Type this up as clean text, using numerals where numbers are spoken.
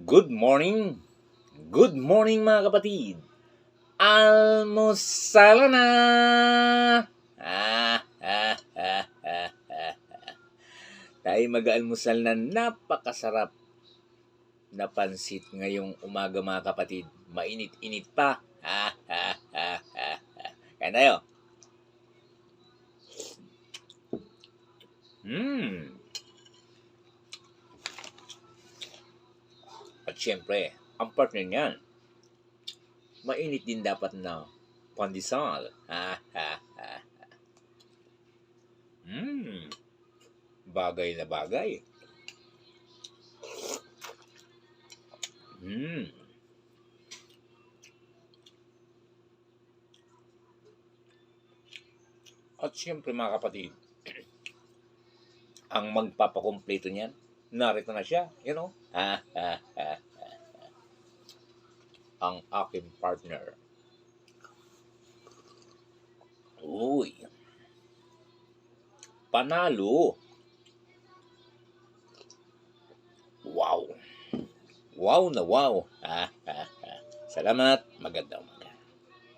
Good morning! Good morning mga kapatid! Almusala na! Tayo mag-almusal na napakasarap na pansit ngayong umaga mga kapatid. Mainit-init pa. Kaya tayo. At syempre, ang partner niyan, mainit din dapat na pandesal. Bagay na bagay. At syempre mga kapatid, ang magpapakumpleto niyan, narito na siya, ang aking partner. Uy, panalo. Wow. Wow na wow. Salamat. Magandang